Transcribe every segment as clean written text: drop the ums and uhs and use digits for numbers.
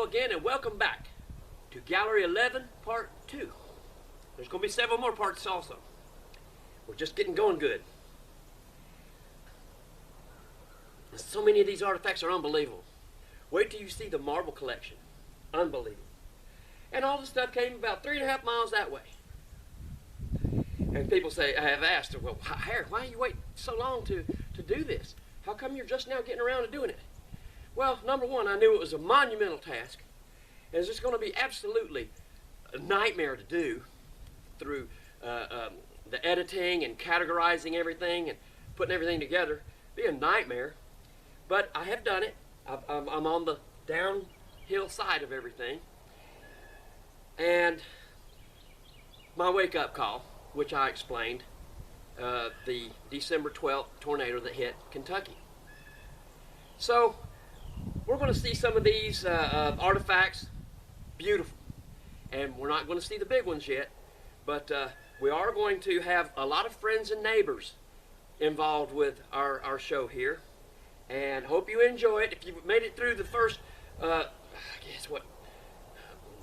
again, and welcome back to Gallery 11 Part 2. There's going to be several more parts also. We're just getting going good. So many of these artifacts are unbelievable. Wait till you see the marble collection. Unbelievable. And all this stuff came about 3.5 miles that way. And people say, I have asked, well, Harry, why you wait so long to do this? How come you're just now getting around to doing it? Well, number one, I knew it was a monumental task. And it's just going to be absolutely a nightmare to do through the editing and categorizing everything and putting everything together. It'd be a nightmare. But I have done it. I'm on the downhill side of everything. And my wake-up call, which I explained, the December 12th tornado that hit Kentucky. So we're going to see some of these artifacts. Beautiful. And we're not going to see the big ones yet, but we are going to have a lot of friends and neighbors involved with our show here, and hope you enjoy it. If you've made it through the first, I guess what,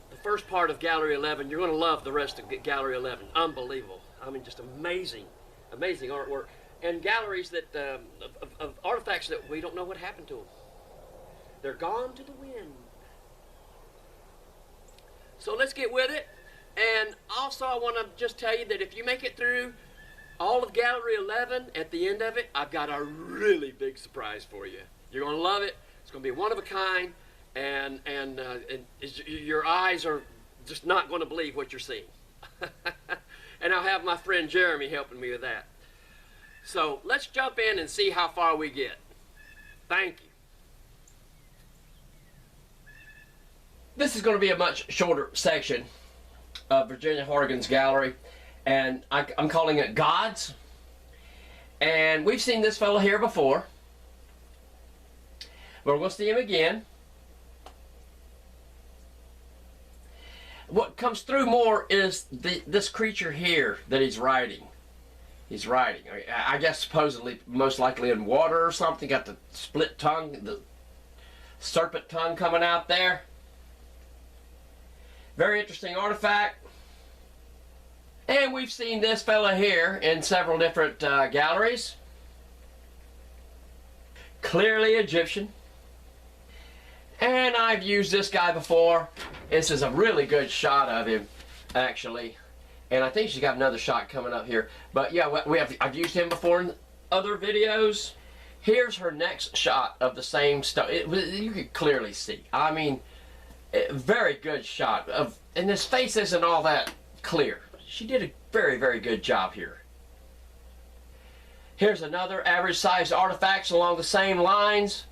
the first part of Gallery 11, you're going to love the rest of Gallery 11. Unbelievable. I mean, just amazing, amazing artwork, and galleries that of artifacts that we don't know what happened to them. They're gone to the wind. So let's get with it. And also I want to just tell you that if you make it through all of Gallery 11, at the end of it, I've got a really big surprise for you. You're going to love it. It's going to be one of a kind, and your eyes are just not going to believe what you're seeing. And I'll have my friend Jeremy helping me with that. So let's jump in and see how far we get. Thank you. This is going to be a much shorter section of Virginia Horrigan's gallery, and I'm calling it Gods. And we've seen this fellow here before, but we're going to see him again. What comes through more is this creature here that he's riding. He's riding, I guess supposedly, most likely in water or something. Got the split tongue, the serpent tongue coming out there. Very interesting artifact. And we've seen this fella here in several different galleries. Clearly Egyptian. And I've used this guy before. This is a really good shot of him, actually. And I think she's got another shot coming up here. But yeah, I've used him before in other videos. Here's her next shot of the same stuff. You can clearly see. I mean, very good shot of, and his face isn't all that clear. She did a very, very good job here. Here's another average sized artifacts along the same lines.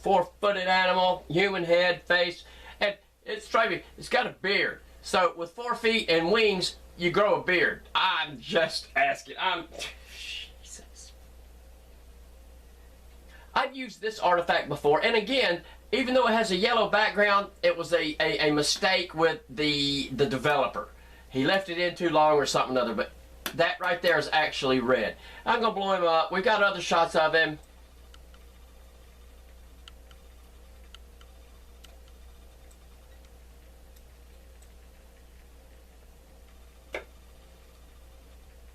4-footed animal, human head, face, and it's striking. It's got a beard. So with 4 feet and wings, you grow a beard. I'm just asking. Jesus. I've used this artifact before, and again, even though it has a yellow background, it was a mistake with the developer. He left it in too long or something or other, but that right there is actually red. I'm going to blow him up. We've got other shots of him.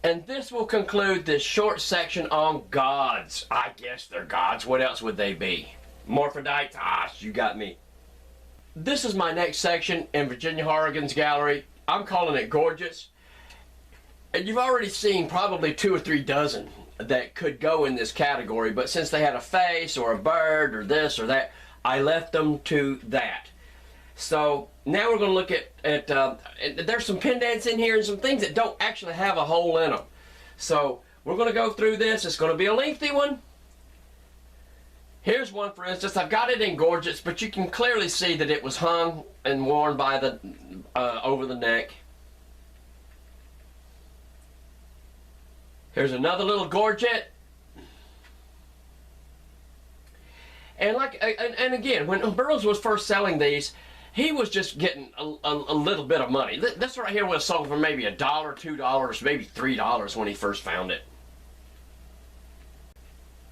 And this will conclude this short section on gods. I guess they're gods. What else would they be? Morphodites? Ah, you got me. This is my next section in Virginia Horrigan's gallery. I'm calling it Gorgeous. And you've already seen probably 2 or 3 dozen that could go in this category, but since they had a face or a bird or this or that, I left them to that. So now we're going to look at there's some pendants in here and some things that don't actually have a hole in them. So we're going to go through this. It's going to be a lengthy one. Here's one, for instance. I've got it in Gorgeous, but you can clearly see that it was hung and worn by the over the neck. Here's another little gorget. And again, when Burroughs was first selling these, he was just getting a little bit of money. This right here was sold for maybe $1, $2, maybe $3 when he first found it.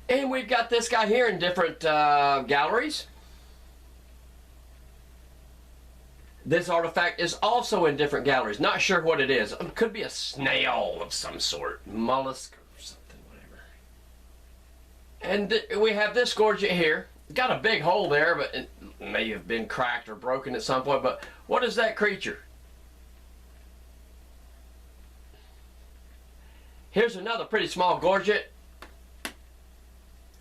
And we've got this guy here in different galleries. This artifact is also in different galleries. Not sure what it is. It could be a snail of some sort. Mollusk or something, whatever. And we have this gorget here. Got a big hole there, but it may have been cracked or broken at some point. But what is that creature? Here's another pretty small gorget.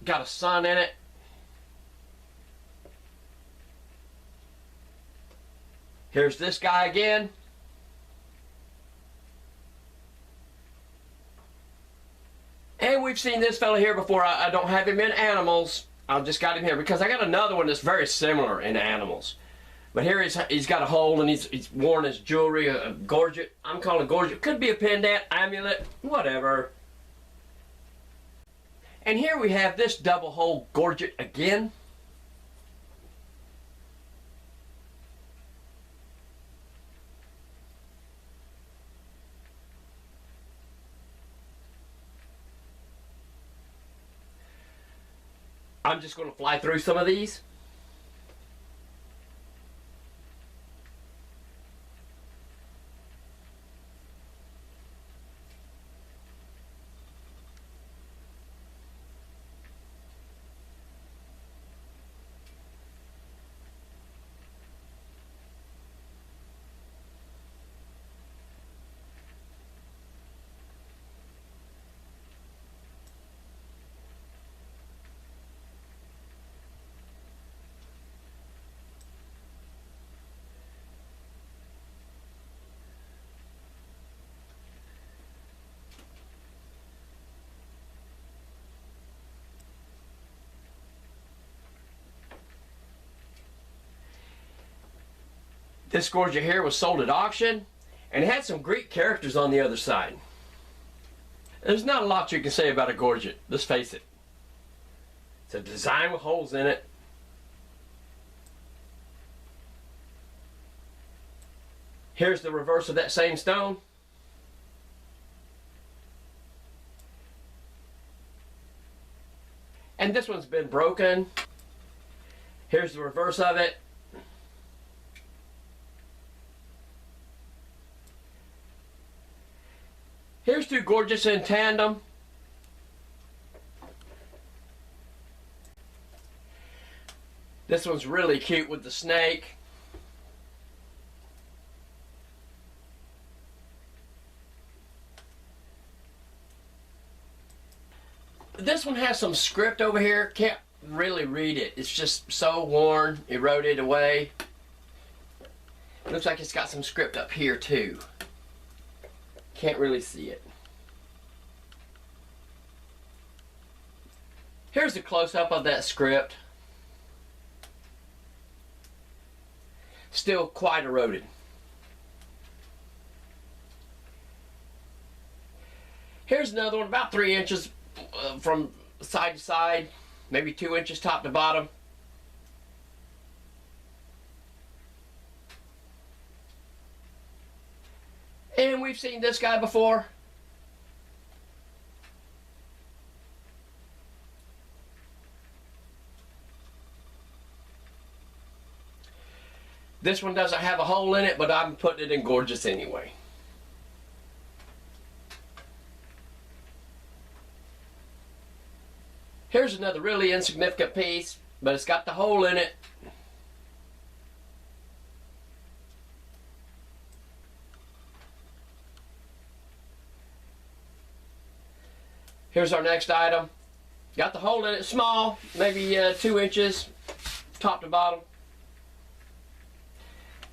Got a sun in it. Here's this guy again. And we've seen this fella here before. I don't have him in animals. I've just got him here because I got another one that's very similar in animals. But here he's got a hole and he's worn his jewelry, a gorget. I'm calling it gorget. Could be a pendant, amulet, whatever. And here we have this double hole gorget again. I'm just going to fly through some of these. This gorget here was sold at auction, and it had some Greek characters on the other side. There's not a lot you can say about a gorget, let's face it. It's a design with holes in it. Here's the reverse of that same stone. And this one's been broken. Here's the reverse of it. Here's two gorgets in tandem. This one's really cute with the snake. This one has some script over here. Can't really read it. It's just so worn, eroded away. Looks like it's got some script up here too. Can't really see it. Here's a close-up of that script. Still quite eroded. Here's another one, about 3 inches from side to side, maybe 2 inches top to bottom. And we've seen this guy before. This one doesn't have a hole in it, but I'm putting it in gorgeous anyway. Here's another really insignificant piece, but it's got the hole in it. Here's our next item. Got the hole in it, small, maybe 2 inches, top to bottom.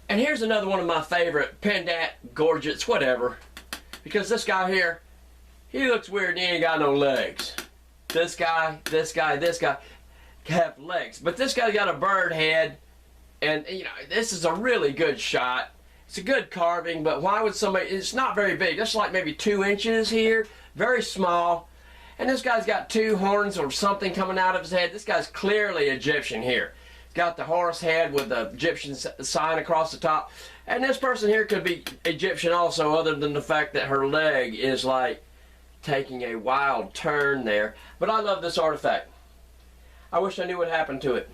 And here's another one of my favorite pendant, gorgets, whatever. Because this guy here, he looks weird and he ain't got no legs. This guy have legs. But this guy's got a bird head. And, you know, this is a really good shot. It's a good carving, but why would somebody, it's not very big. It's like maybe 2 inches here, very small. And this guy's got 2 horns or something coming out of his head. This guy's clearly Egyptian here. He's got the horse head with the Egyptian sign across the top. And this person here could be Egyptian also, other than the fact that her leg is like taking a wild turn there. But I love this artifact. I wish I knew what happened to it.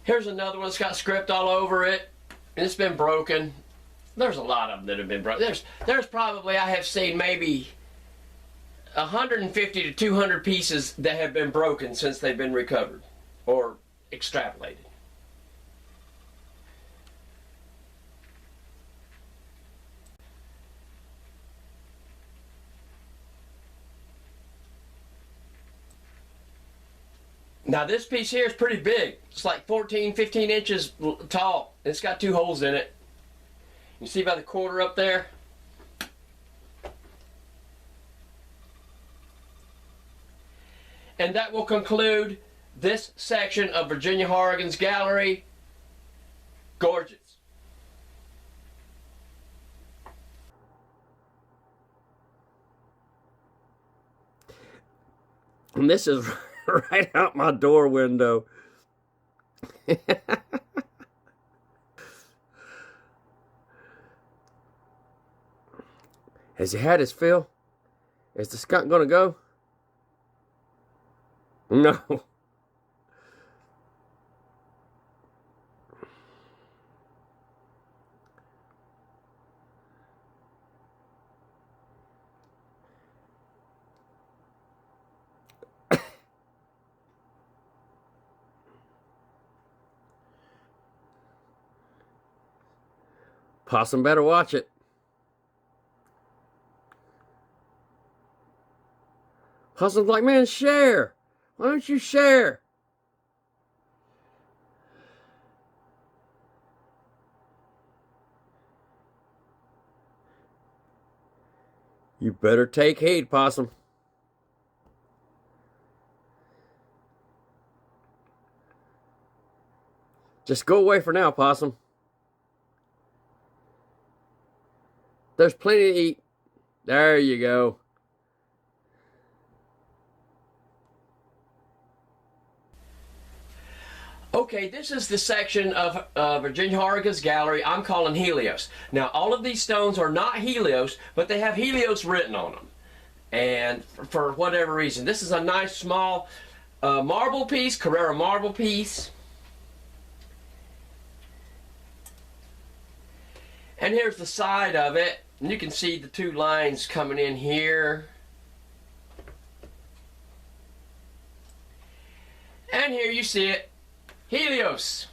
Here's another one that's got script all over it, and it's been broken. There's a lot of them that have been broken. There's probably, I have seen maybe 150 to 200 pieces that have been broken since they've been recovered or extrapolated. Now this piece here is pretty big. It's like 14, 15 inches tall. It's got 2 holes in it. You see by the quarter up there? And that will conclude this section of Virginia Horrigan's gallery, Gorgets. And this is right out my door window. Has he had his fill? Is the skunk gonna go? No. Possum better watch it. Possum's like, man, share. Why don't you share? You better take heed, Possum. Just go away for now, Possum. There's plenty to eat. There you go. Okay, this is the section of Virginia Horrigan's gallery I'm calling Helios. Now, all of these stones are not Helios, but they have Helios written on them. And for whatever reason, this is a nice small marble piece, Carrara marble piece. And here's the side of it. And you can see the 2 lines coming in here. And here you see it. Helios.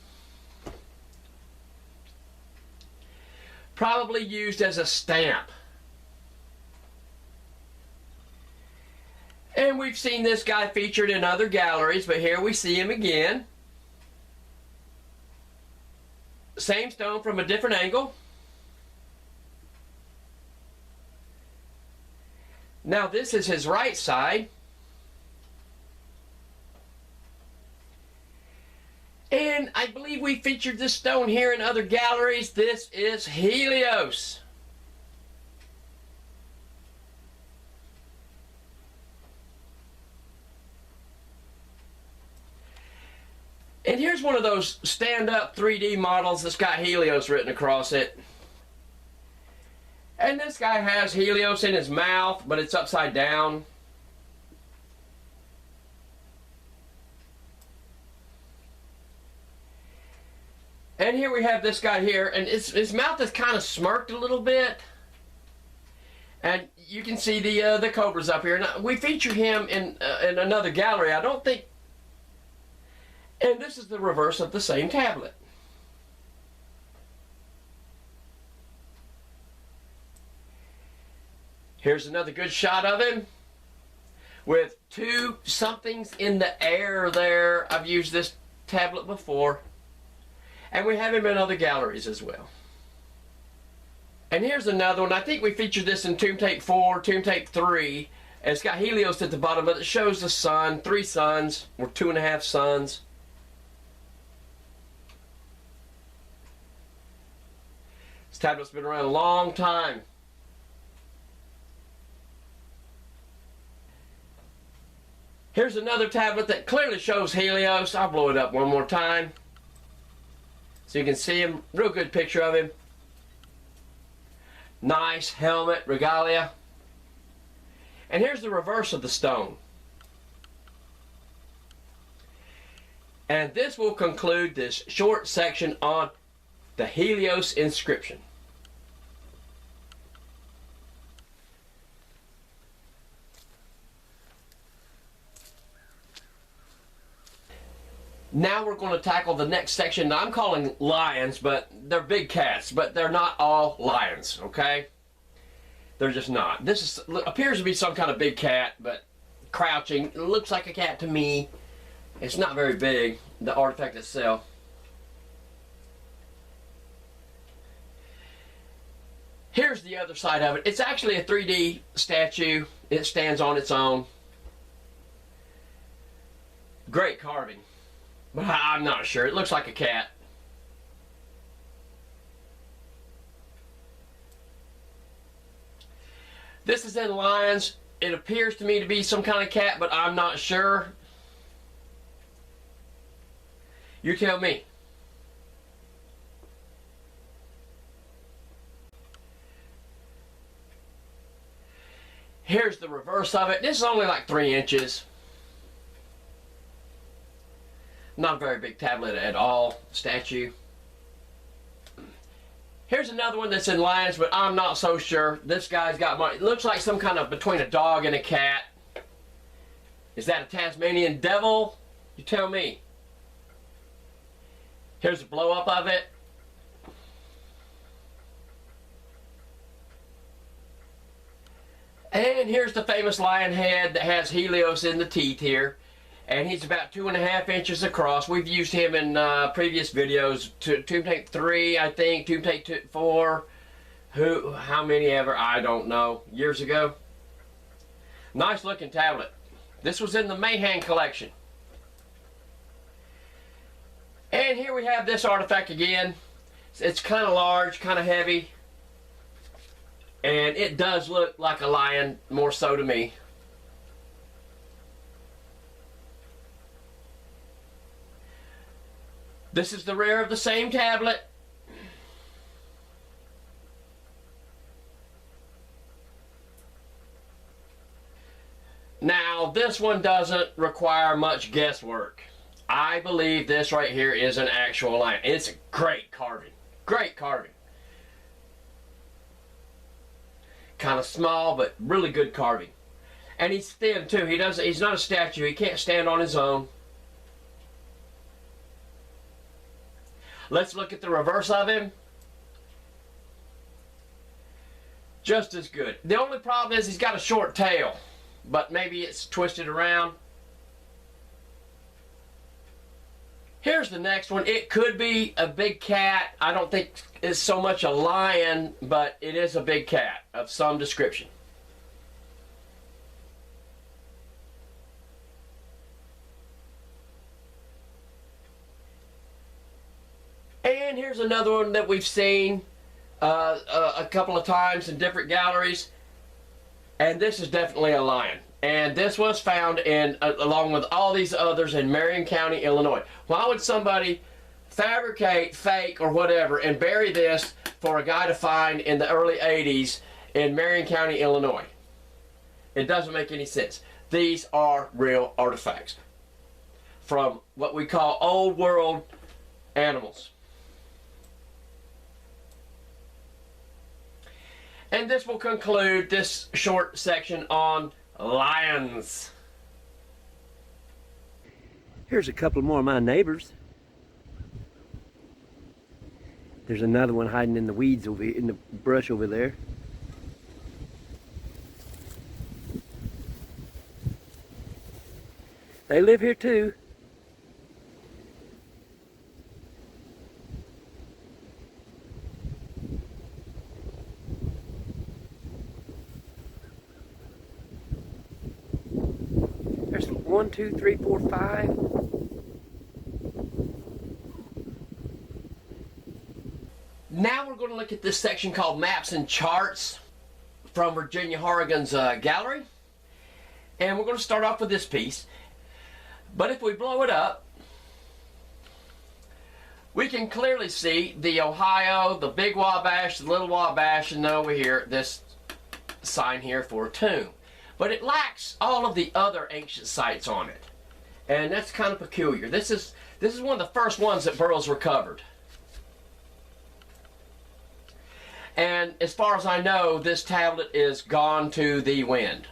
Probably used as a stamp. And we've seen this guy featured in other galleries, but here we see him again. Same stone from a different angle. Now this is his right side. And I believe we featured this stone here in other galleries. This is Helios. And here's one of those stand-up 3D models that's got Helios written across it. And this guy has Helios in his mouth, but it's upside down. And here we have this guy here, and his mouth is kind of smirked a little bit. And you can see the cobras up here. Now, we featured him in another gallery, I don't think. And this is the reverse of the same tablet. Here's another good shot of him with 2 somethings in the air there. I've used this tablet before. And we have him in other galleries as well. And here's another one. I think we featured this in Tomb Tape 4, Tomb Tape 3. And it's got Helios at the bottom, but it shows the sun, 3 suns, or 2.5 suns. This tablet's been around a long time. Here's another tablet that clearly shows Helios. I'll blow it up one more time so you can see him. Real good picture of him. Nice helmet, regalia. And here's the reverse of the stone. And this will conclude this short section on the Helios inscription. Now we're going to tackle the next section that I'm calling lions, but they're big cats, but they're not all lions, okay? They're just not. This appears to be some kind of big cat, but crouching. It looks like a cat to me. It's not very big, the artifact itself. Here's the other side of it. It's actually a 3D statue. It stands on its own. Great carving. But I'm not sure. It looks like a cat. This is in lions. It appears to me to be some kind of cat, but I'm not sure. You tell me. Here's the reverse of it. This is only like 3 inches. Not a very big tablet at all, statue. Here's another one that's in lions, but I'm not so sure. This guy's got it looks like some kind of between a dog and a cat. Is that a Tasmanian devil? You tell me. Here's a blow up of it. And here's the famous lion head that has Helios in the teeth here. And he's about 2.5 inches across. We've used him in previous videos. Tomb Tape 3, I think. Tomb Tape 4. How many ever? I don't know. Years ago. Nice looking tablet. This was in the Mahan collection. And here we have this artifact again. It's kind of large, kind of heavy. And it does look like a lion, more so to me. This is the rear of the same tablet. Now, this one doesn't require much guesswork. I believe this right here is an actual lion. It's a great carving. Great carving. Kind of small, but really good carving. And he's thin too. He's not a statue. He can't stand on his own. Let's look at the reverse of him. Just as good. The only problem is he's got a short tail, but maybe it's twisted around. Here's the next one. It could be a big cat. I don't think it's so much a lion, but it is a big cat of some description. And here's another one that we've seen a couple of times in different galleries. And this is definitely a lion. And this was found along with all these others in Marion County, Illinois. Why would somebody fabricate, fake, or whatever and bury this for a guy to find in the early 80s in Marion County, Illinois? It doesn't make any sense. These are real artifacts from what we call old world animals. And this will conclude this short section on lions. Here's a couple more of my neighbors. There's another one hiding in the weeds over here, in the brush over there. They live here too. There's 1, 2, 3, 4, 5. Now we're going to look at this section called Maps and Charts from Virginia Horrigan's gallery. And we're going to start off with this piece. But if we blow it up, we can clearly see the Ohio, the Big Wabash, the Little Wabash, and over here, this sign here for a tomb. But it lacks all of the other ancient sites on it. And that's kind of peculiar. This is one of the first ones that Burroughs recovered. And as far as I know, this tablet is gone to the wind.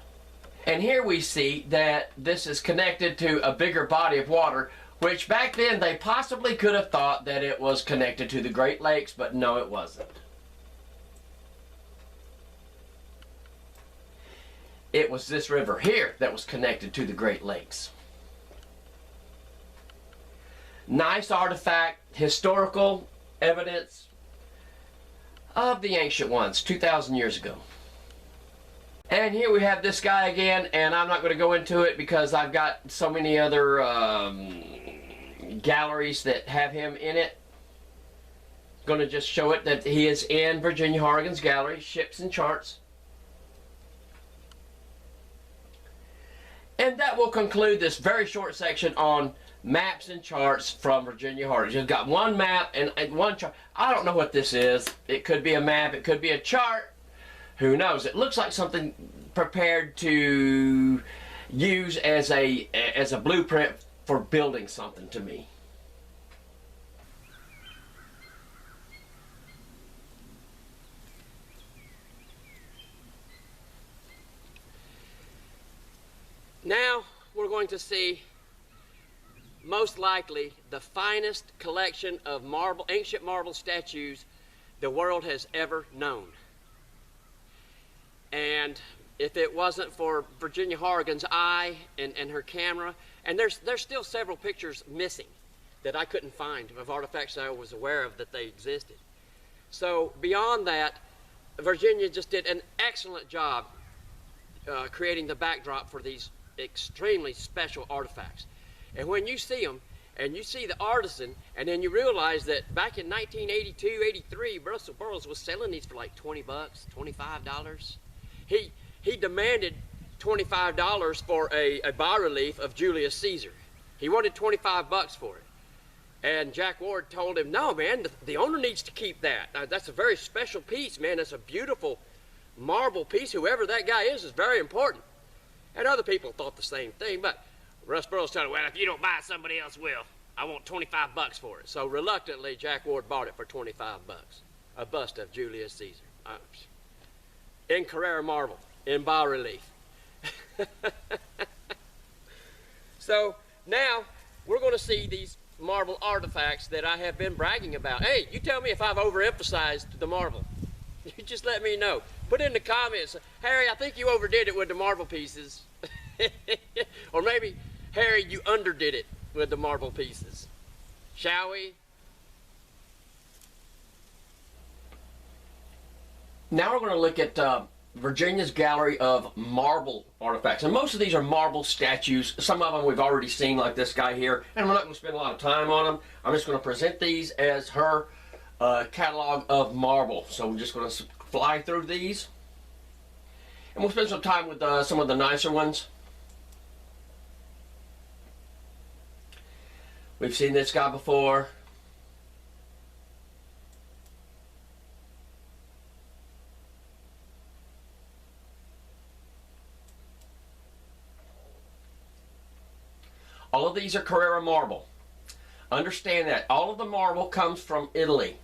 And here we see that this is connected to a bigger body of water, which back then they possibly could have thought that it was connected to the Great Lakes, but no, it wasn't. It was this river here that was connected to the Great Lakes. Nice artifact, historical evidence of the ancient ones, 2,000 years ago. And here we have this guy again, and I'm not going to go into it because I've got so many other galleries that have him in it. Going to just show it that he is in Virginia Horrigan's gallery, Ships and Charts. And that will conclude this very short section on maps and charts from Virginia Horrigan. Just got one map and one chart. I don't know what this is. It could be a map, it could be a chart. Who knows? It looks like something prepared to use as a blueprint for building something to me. Now we're going to see most likely the finest collection of ancient marble statues the world has ever known. And if it wasn't for Virginia Horrigan's eye and her camera, and there's still several pictures missing that I couldn't find of artifacts that I was aware of that they existed. So beyond that, Virginia just did an excellent job creating the backdrop for these extremely special artifacts. And when you see them, and you see the artisan, and then you realize that back in 1982, 83, Russell Burroughs was selling these for like 20 bucks, $25. He demanded $25 for a bas-relief of Julius Caesar. He wanted 25 bucks for it. And Jack Ward told him, no, man, the owner needs to keep that. That's a very special piece, man. That's a beautiful marble piece. Whoever that guy is very important. And other people thought the same thing, but Russ Burroughs told him, well, if you don't buy it, somebody else will. I want 25 bucks for it. So reluctantly, Jack Ward bought it for 25 bucks. A bust of Julius Caesar. In Carrara marble, in bas-relief. So now we're going to see these marble artifacts that I have been bragging about. Hey, you tell me if I've overemphasized the marble. You just let me know. Put in the comments, Harry, I think you overdid it with the marble pieces. Or maybe, Harry, you underdid it with the marble pieces. Shall we? Now we're going to look at Virginia's gallery of marble artifacts. And most of these are marble statues. Some of them we've already seen, like this guy here. And we're not going to spend a lot of time on them. I'm just going to present these as her catalog of marble. So we're just going to fly through these. And we'll spend some time with some of the nicer ones. We've seen this guy before. All of these are Carrara marble. Understand that. All of the marble comes from Italy.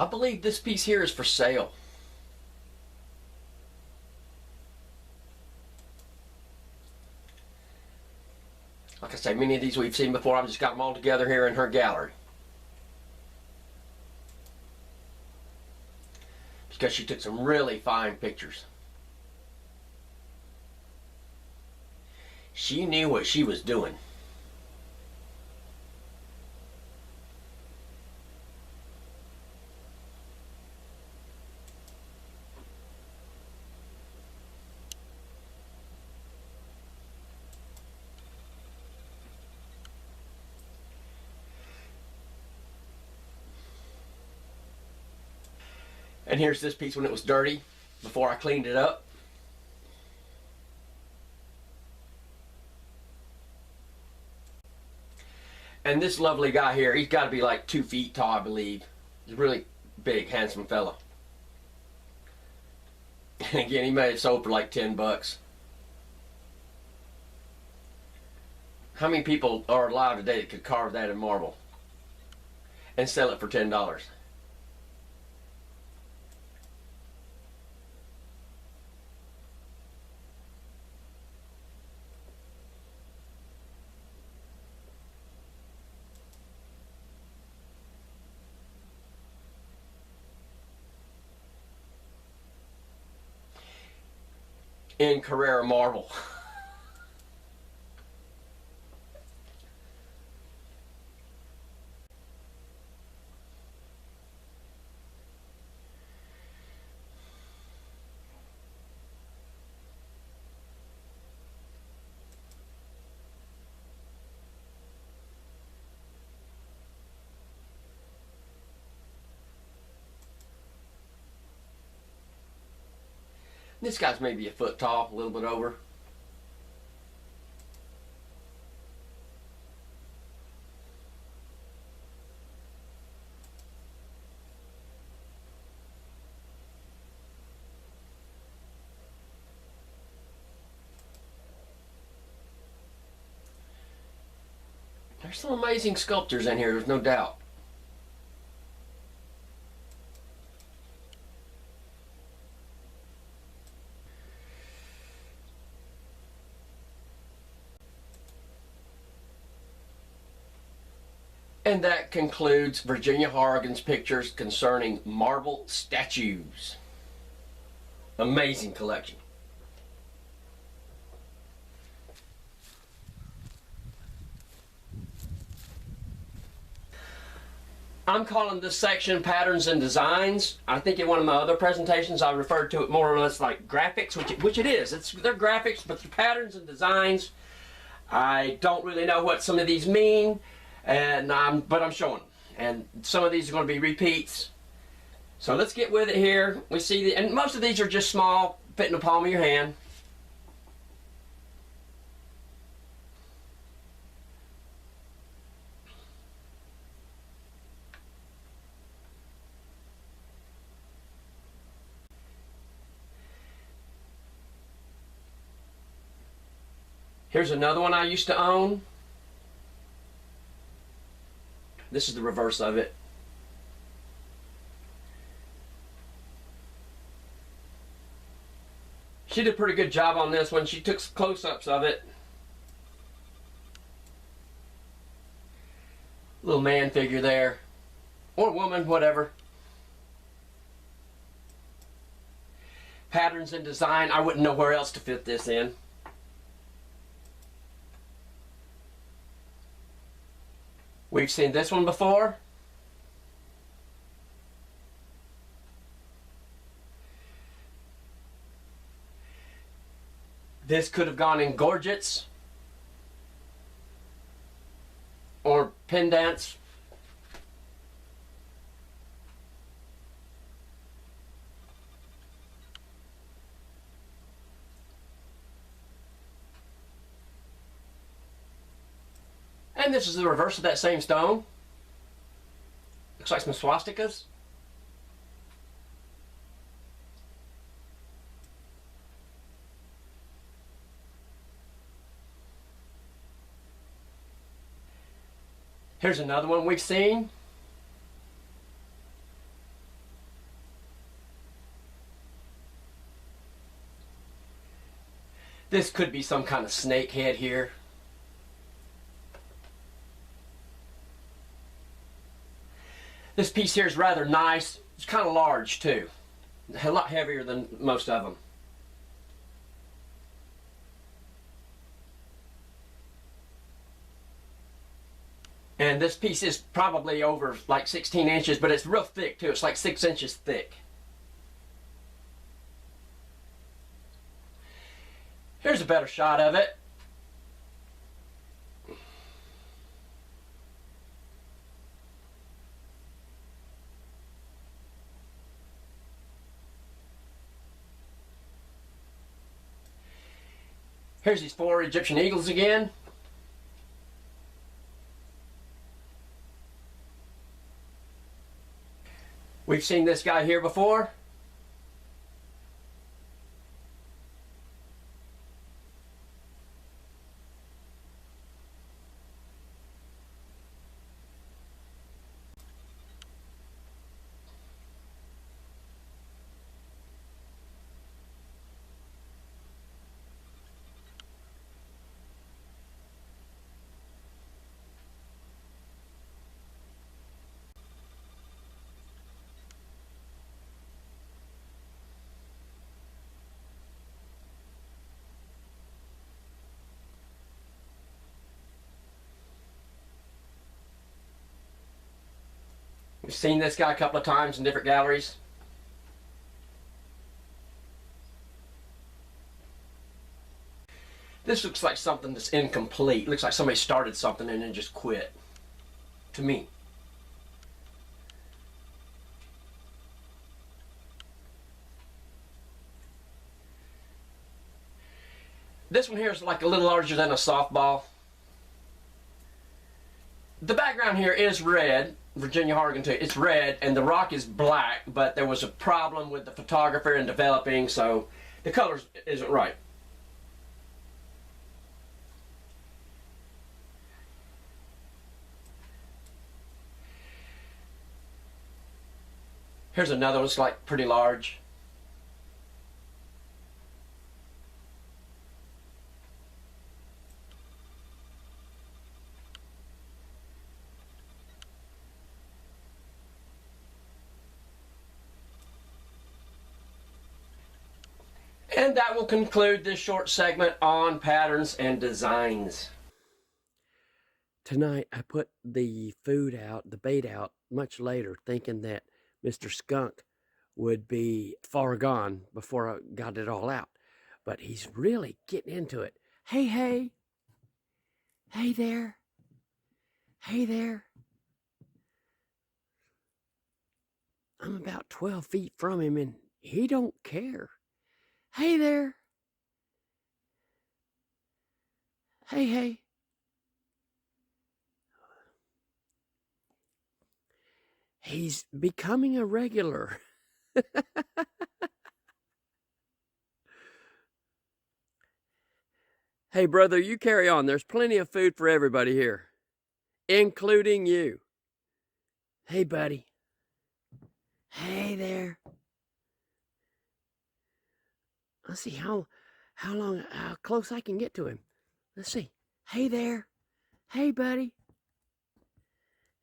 I believe this piece here is for sale. Like I say, many of these we've seen before. I've just got them all together here in her gallery, because she took some really fine pictures. She knew what she was doing. And here's this piece when it was dirty, before I cleaned it up. And this lovely guy here, he's got to be like 2 feet tall, I believe. He's a really big, handsome fella. And again, he may have sold for like 10 bucks. How many people are alive today that could carve that in marble and sell it for $10? In Carrara marble. This guy's maybe a foot tall, a little bit over. There's some amazing sculptures in here, there's no doubt. And that concludes Virginia Horrigan's pictures concerning marble statues. Amazing collection. I'm calling this section Patterns and Designs. I think in one of my other presentations I referred to it more or less like graphics, which it is. They're graphics, but they're patterns and designs. I don't really know what some of these mean, but I'm showing them. And some of these are going to be repeats. So let's get with it here. We see, and most of these are just small, fit in the palm of your hand. Here's another one I used to own. This is the reverse of it. She did a pretty good job on this one. She took close-ups of it. Little man figure there. Or woman, whatever. Patterns and design. I wouldn't know where else to fit this in. We've seen this one before. This could have gone in gorgets or pendants. And this is the reverse of that same stone. Looks like some swastikas. Here's another one we've seen. This could be some kind of snake head here. This piece here is rather nice. It's kind of large too. A lot heavier than most of them. And this piece is probably over like 16 inches, but it's real thick too. It's like 6 inches thick. Here's a better shot of it. Here's these 4 Egyptian eagles again. We've seen this guy here before. We've seen this guy a couple of times in different galleries. This looks like something that's incomplete. Looks like somebody started something and then just quit. To me. This one here is like a little larger than a softball. The background here is red. Virginia Horrigan too. It's red and the rock is black, but there was a problem with the photographer in developing, so the colors isn't right. Here's another one. It's like pretty large. And that will conclude this short segment on patterns and designs. Tonight I put the food out, the bait out, much later, thinking that Mr. Skunk would be far gone before I got it all out. But he's really getting into it. Hey, hey. Hey there. Hey there. I'm about 12 feet from him and he don't care. Hey there. Hey, hey. He's becoming a regular. Hey, brother, you carry on. There's plenty of food for everybody here, including you. Hey, buddy. Hey there. Let's see how close I can get to him. Let's see. Hey there. Hey, buddy.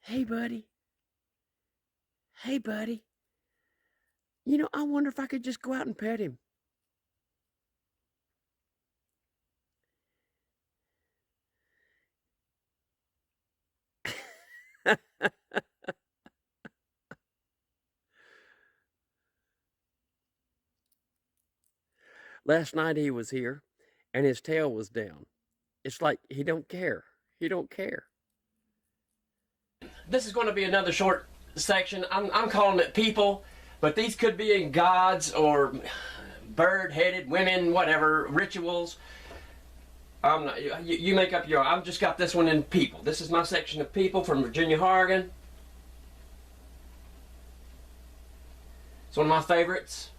Hey, buddy. Hey, buddy. You know, I wonder if I could just go out and pet him. Last night he was here and his tail was down. It's like he don't care. He don't care. This is going to be another short section. I'm calling it people, but these could be in gods or bird-headed women, whatever, rituals. I'm not, you make up your own. I've just got this one in people. This is my section of people from Virginia Horrigan. It's one of my favorites.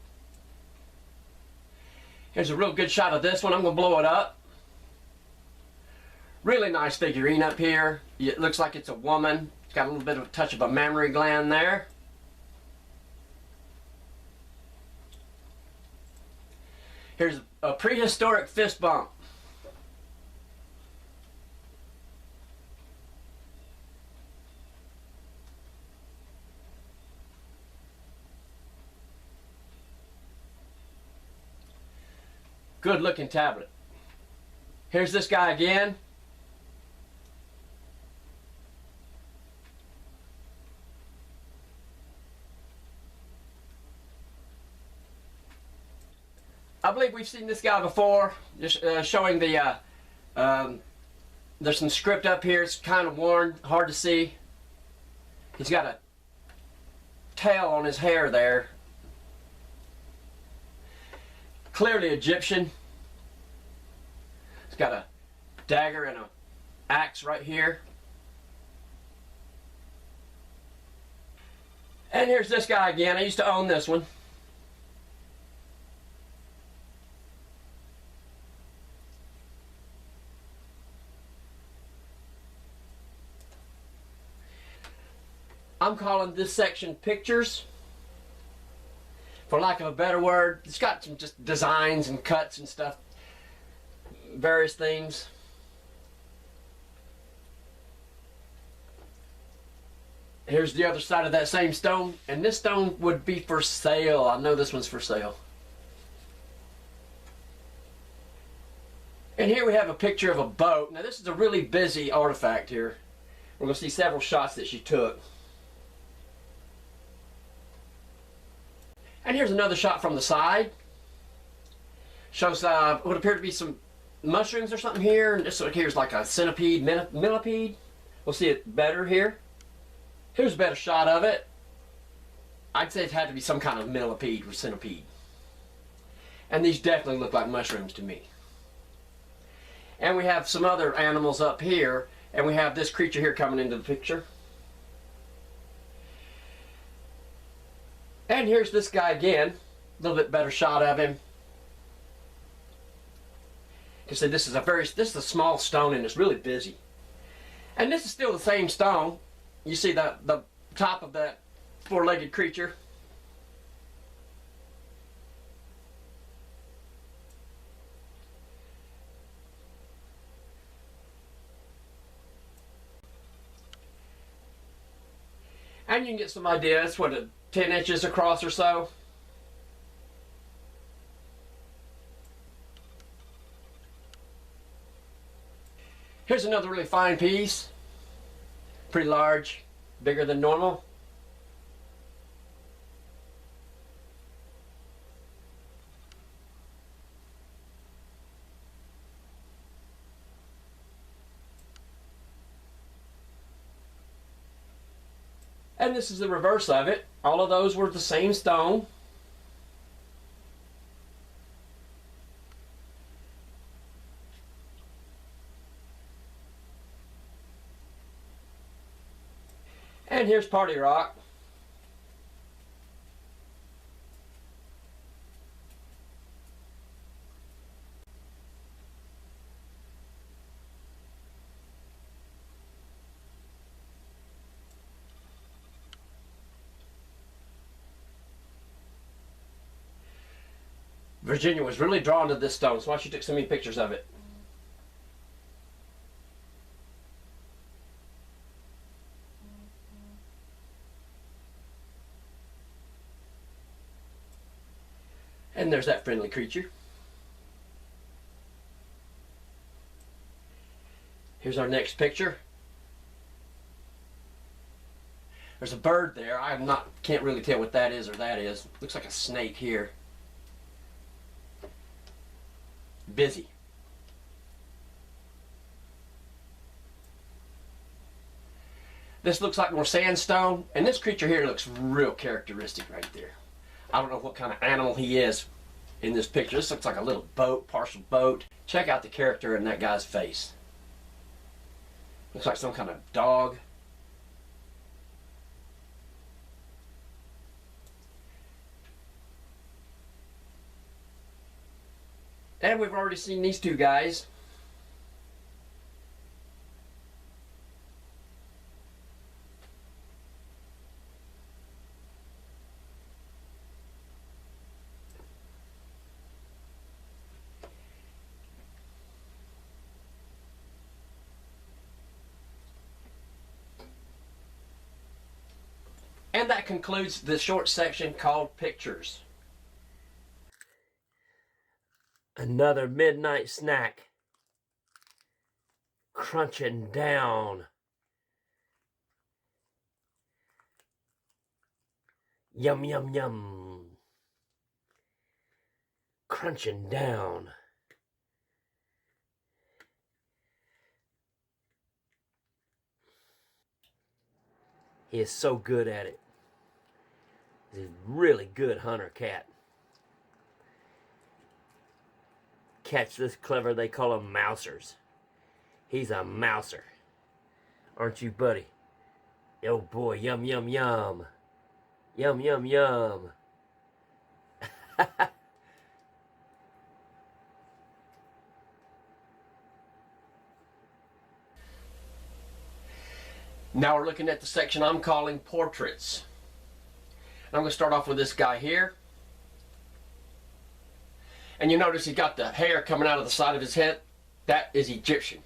Here's a real good shot of this one. I'm going to blow it up. Really nice figurine up here. It looks like it's a woman. It's got a little bit of a touch of a mammary gland there. Here's A prehistoric fist bump. Good looking tablet. Here's this guy again. I believe we've seen this guy before, just showing the, there's some script up here, it's kind of worn, hard to see. He's got a tail on his hair there. Clearly Egyptian. He's got a dagger and an axe right here. And here's this guy again. I used to own this one. I'm calling this section pictures, for lack of a better word. It's got some just designs and cuts and stuff, various things. Here's the other side of that same stone, and this stone would be for sale. I know this one's for sale. And here we have a picture of a boat. Now this is a really busy artifact here. We're going to see several shots that she took. And here's another shot from the side. Shows what would appear to be some mushrooms or something here. And this one here's like a centipede, millipede. We'll see it better here. Here's a better shot of it. I'd say it had to be some kind of millipede or centipede. And these definitely look like mushrooms to me. And we have some other animals up here. And we have this creature here coming into the picture. And here's this guy again. A little bit better shot of him. You see, this is a small stone and it's really busy. And this is still the same stone. You see the top of that four-legged creature. And you can get some idea. It's what, 10 inches across or so. Here's another really fine piece. Pretty large, bigger than normal. And this is the reverse of it. All of those were the same stone. And here's Party Rock. Virginia was really drawn to this stone, so that's why she took so many pictures of it. And there's that friendly creature. Here's our next picture. There's a bird there. Can't really tell what that is or that is. Looks like a snake here. Busy. This looks like more sandstone, and this creature here looks real characteristic right there. I don't know what kind of animal he is in this picture. This looks like a little boat, partial boat. Check out the character in that guy's face. Looks like some kind of dog. And we've already seen these two guys. And that concludes the short section called Pictures. Another midnight snack. Crunching down. Yum, yum, yum. Crunching down. He is so good at it. He's a really good hunter cat. Cats this clever, they call them mousers. He's a mouser. Aren't you, buddy? Oh boy, yum, yum, yum. Yum, yum, yum. Now we're looking at the section I'm calling Portraits. I'm going to start off with this guy here. And you notice he got the hair coming out of the side of his head. That is Egyptian.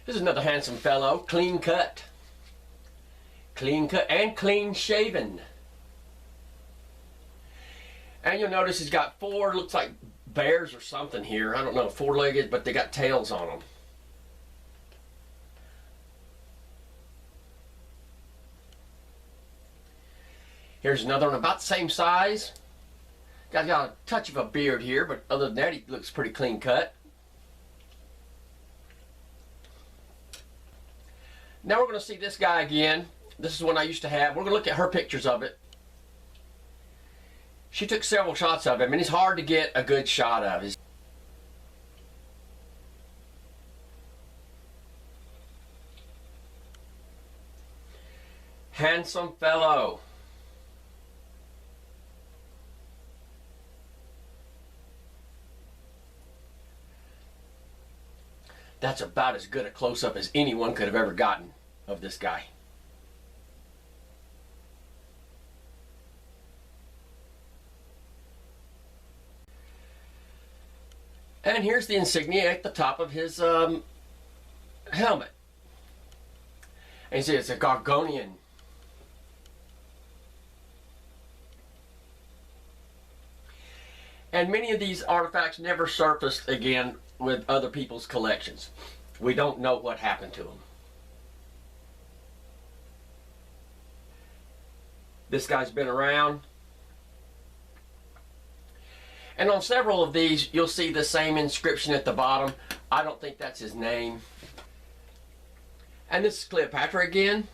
This is another handsome fellow, clean cut. Clean cut and clean shaven. And you'll notice he's got four, looks like bears or something here. I don't know, four-legged, but they got tails on them. Here's another one about the same size. Got a touch of a beard here, but other than that, he looks pretty clean cut. Now we're going to see this guy again. This is one I used to have. We're going to look at her pictures of it. She took several shots of him, and it's hard to get a good shot of him. Handsome fellow. That's about as good a close-up as anyone could have ever gotten of this guy. And here's the insignia at the top of his helmet. And you see it's a Gorgonian. And many of these artifacts never surfaced again with other people's collections. We don't know what happened to them. This guy's been around. And on several of these, you'll see the same inscription at the bottom. I don't think that's his name. And this is Cleopatra again.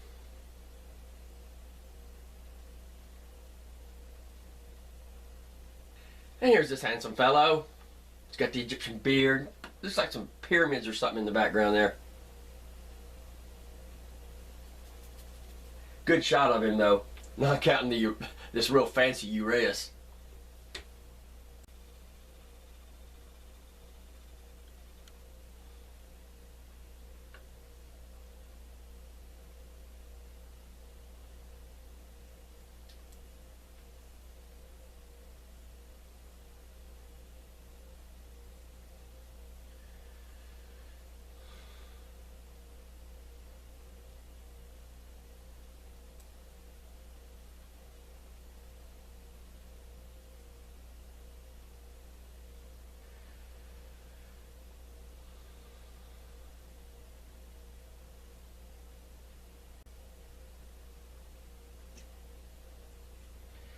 And here's this handsome fellow. He's got the Egyptian beard. Looks like some pyramids or something in the background there. Good shot of him though. Not counting this real fancy uraeus.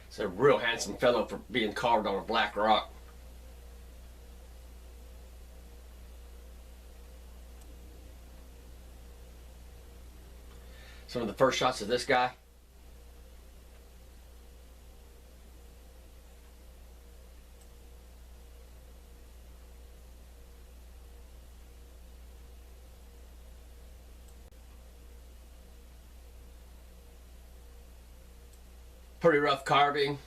It's a real handsome fellow for being carved on a black rock. Some of the first shots of this guy. Pretty rough carving.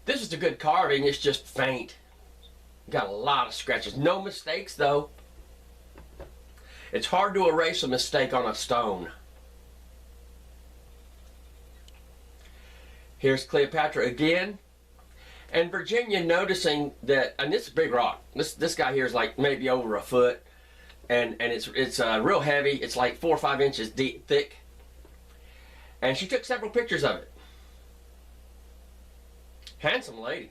This is a good carving, it's just faint. Got a lot of scratches. No mistakes though. It's hard to erase a mistake on a stone. Here's Cleopatra again. And Virginia noticing that, and this is a big rock. This guy here is like maybe over a foot. And it's real heavy. It's like 4 or 5 inches deep, thick. And she took several pictures of it. Handsome lady.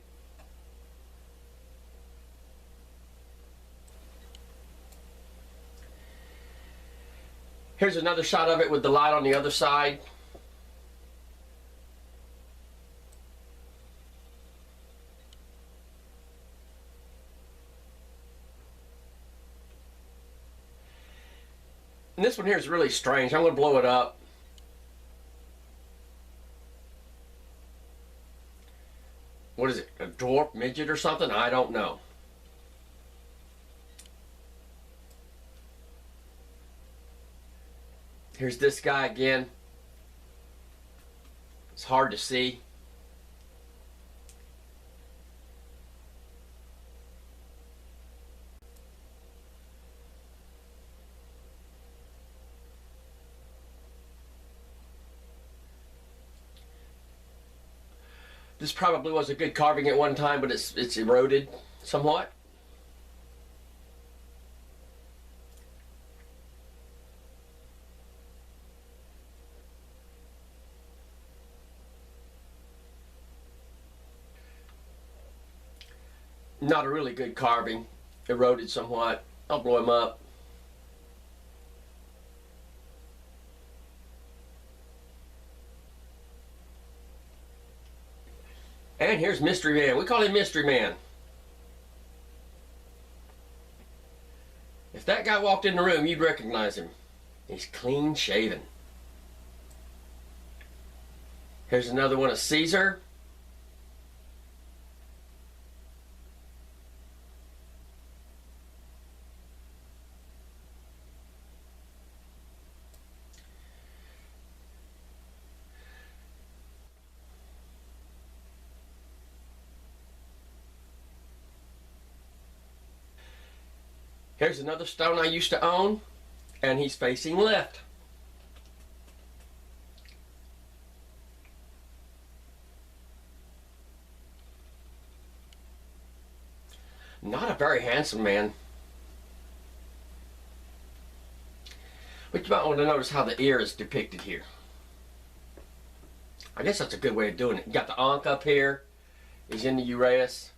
Here's another shot of it with the light on the other side. And this one here is really strange. I'm going to blow it up. What is it? A dwarf midget or something? I don't know. Here's this guy again. It's hard to see. This probably was a good carving at one time, but it's eroded somewhat. Not a really good carving. Eroded somewhat. I'll blow him up. And here's Mystery Man. We call him Mystery Man. If that guy walked in the room, you'd recognize him. He's clean shaven. Here's another one of Caesar. Here's another stone I used to own, and he's facing left. Not a very handsome man. But you might want to notice how the ear is depicted here. I guess that's a good way of doing it. You got the Ankh up here. He's in the Uraeus.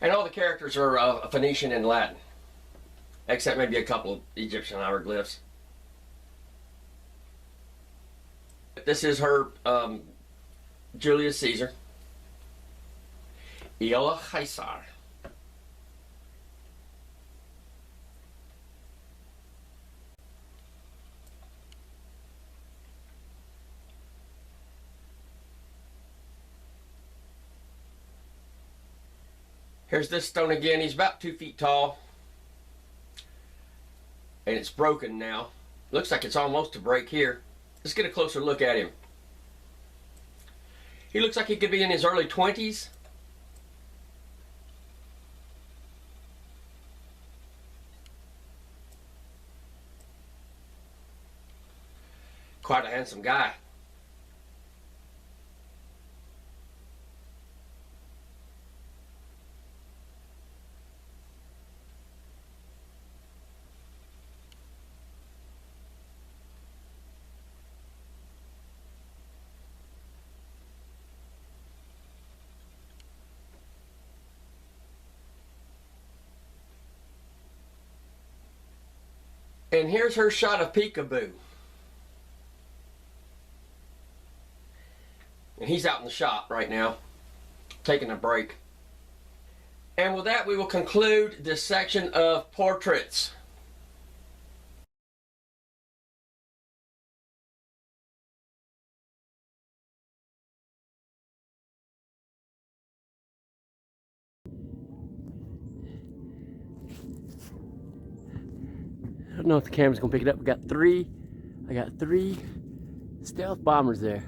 And all the characters are Phoenician and Latin. Except maybe a couple of Egyptian hieroglyphs. This is her Julius Caesar. Eola Caesar. Here's this stone again. He's about 2 feet tall. And it's broken now. Looks like it's almost to break here. Let's get a closer look at him. He looks like he could be in his early 20s. Quite a handsome guy. And here's her shot of Peekaboo. And he's out in the shop right now, taking a break. And with that, we will conclude this section of portraits. I don't know if the camera's gonna pick it up. I got three stealth bombers there.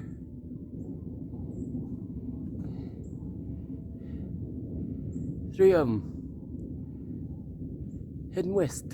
Three of them heading west.